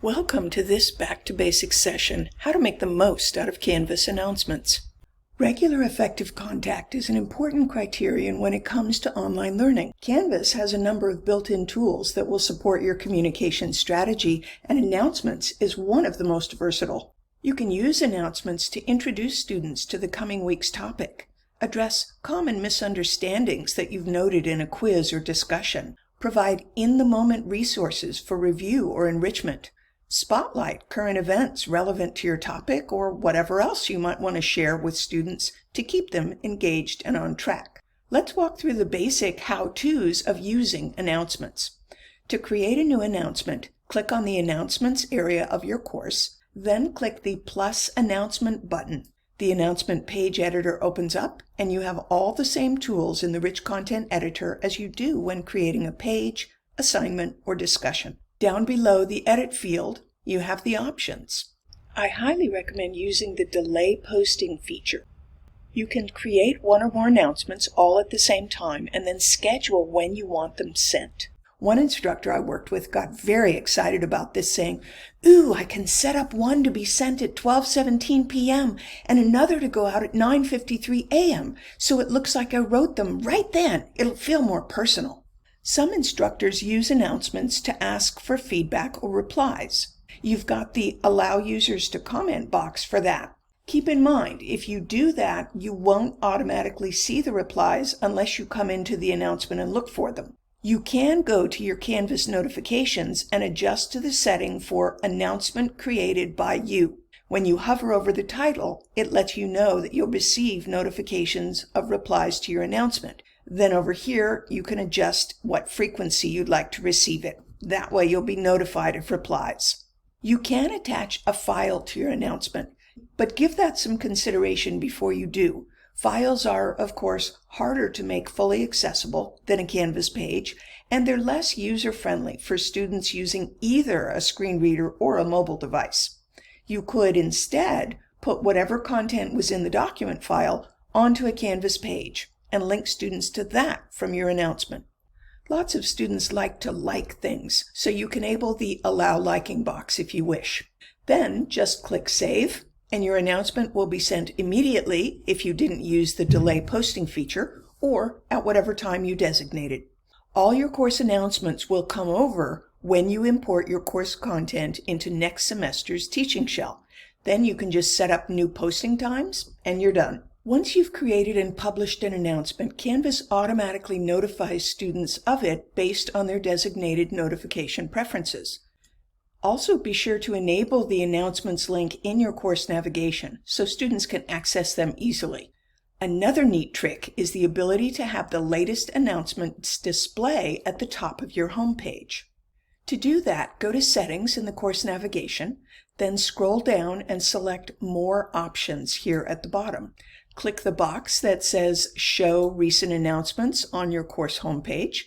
Welcome to this Back to Basics session, how to make the most out of Canvas announcements. Regular effective contact is an important criterion when it comes to online learning. Canvas has a number of built-in tools that will support your communication strategy, and announcements is one of the most versatile. You can use announcements to introduce students to the coming week's topic, address common misunderstandings that you've noted in a quiz or discussion, provide in-the-moment resources for review or enrichment, spotlight current events relevant to your topic or whatever else you might want to share with students to keep them engaged and on track. Let's walk through the basic how-tos of using announcements. To create a new announcement, click on the Announcements area of your course, then click the Plus Announcement button. The announcement page editor opens up, and you have all the same tools in the Rich Content Editor as you do when creating a page, assignment, or discussion. Down below the Edit field, you have the options. I highly recommend using the Delay Posting feature. You can create one or more announcements all at the same time and then schedule when you want them sent. One instructor I worked with got very excited about this, saying, "Ooh, I can set up one to be sent at 12:17 p.m. and another to go out at 9:53 a.m. so it looks like I wrote them right then. It'll feel more personal." Some instructors use announcements to ask for feedback or replies. You've got the Allow Users to Comment box for that. Keep in mind, if you do that, you won't automatically see the replies unless you come into the announcement and look for them. You can go to your Canvas notifications and adjust to the setting for Announcement Created by You. When you hover over the title, it lets you know that you'll receive notifications of replies to your announcement. Then over here, you can adjust what frequency you'd like to receive it. That way you'll be notified of replies. You can attach a file to your announcement, but give that some consideration before you do. Files are, of course, harder to make fully accessible than a Canvas page, and they're less user-friendly for students using either a screen reader or a mobile device. You could instead put whatever content was in the document file onto a Canvas page and link students to that from your announcement. Lots of students like to like things, so you can enable the Allow Liking box if you wish. Then just click Save, and your announcement will be sent immediately if you didn't use the Delay Posting feature, or at whatever time you designated. All your course announcements will come over when you import your course content into next semester's teaching shell. Then you can just set up new posting times, and you're done. Once you've created and published an announcement, Canvas automatically notifies students of it based on their designated notification preferences. Also, be sure to enable the announcements link in your course navigation so students can access them easily. Another neat trick is the ability to have the latest announcements display at the top of your home page. To do that, go to Settings in the course navigation, then scroll down and select More Options here at the bottom. Click the box that says Show Recent Announcements on your course homepage,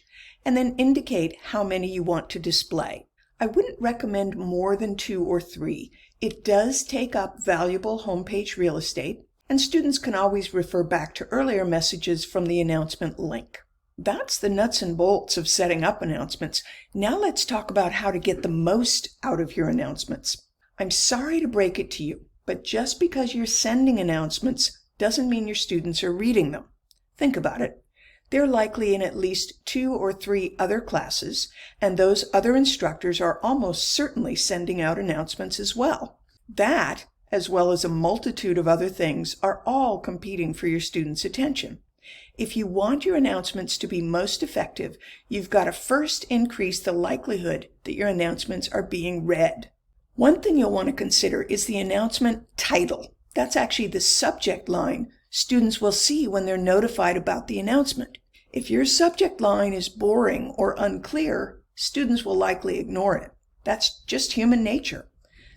and then indicate how many you want to display. I wouldn't recommend more than 2 or 3. It does take up valuable homepage real estate, and students can always refer back to earlier messages from the announcement link. That's the nuts and bolts of setting up announcements. Now let's talk about how to get the most out of your announcements. I'm sorry to break it to you, but just because you're sending announcements doesn't mean your students are reading them. Think about it. They're likely in at least 2 or 3 other classes, and those other instructors are almost certainly sending out announcements as well. That, as well as a multitude of other things, are all competing for your students' attention. If you want your announcements to be most effective, you've got to first increase the likelihood that your announcements are being read. One thing you'll want to consider is the announcement title. That's actually the subject line students will see when they're notified about the announcement. If your subject line is boring or unclear, students will likely ignore it. That's just human nature.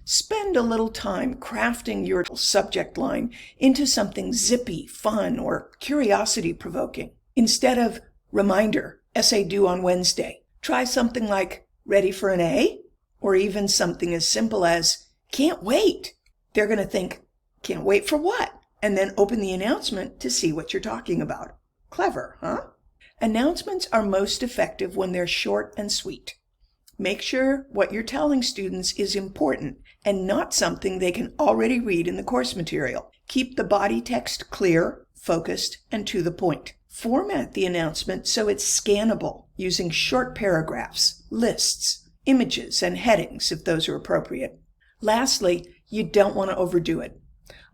Spend a little time crafting your subject line into something zippy, fun, or curiosity-provoking. Instead of reminder, essay due on Wednesday, try something like ready for an A, or even something as simple as can't wait. They're going to think, can't wait for what? And then open the announcement to see what you're talking about. Clever, huh? Announcements are most effective when they're short and sweet. Make sure what you're telling students is important and not something they can already read in the course material. Keep the body text clear, focused, and to the point. Format the announcement so it's scannable using short paragraphs, lists, images, and headings if those are appropriate. Lastly, you don't want to overdo it.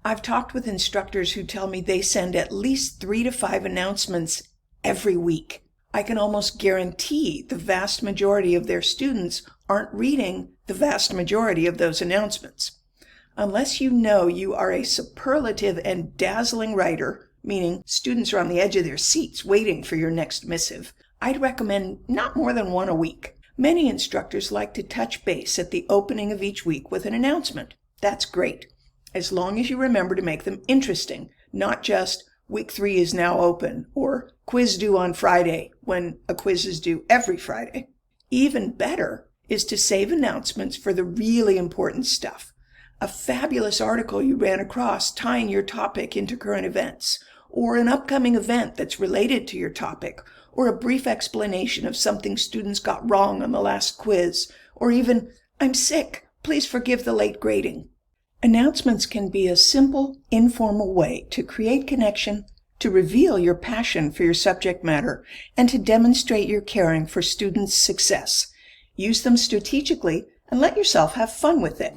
I've talked with instructors who tell me they send at least 3 to 5 announcements every week. I can almost guarantee the vast majority of their students aren't reading the vast majority of those announcements. Unless you know you are a superlative and dazzling writer, meaning students are on the edge of their seats waiting for your next missive, I'd recommend not more than 1 a week. Many instructors like to touch base at the opening of each week with an announcement. That's great, as long as you remember to make them interesting, not just week 3 is now open or quiz due on Friday when a quiz is due every Friday. Even better is to save announcements for the really important stuff. A fabulous article you ran across tying your topic into current events, or an upcoming event that's related to your topic, or a brief explanation of something students got wrong on the last quiz, or even, "I'm sick, please forgive the late grading." Announcements can be a simple, informal way to create connection, to reveal your passion for your subject matter, and to demonstrate your caring for students' success. Use them strategically and let yourself have fun with it.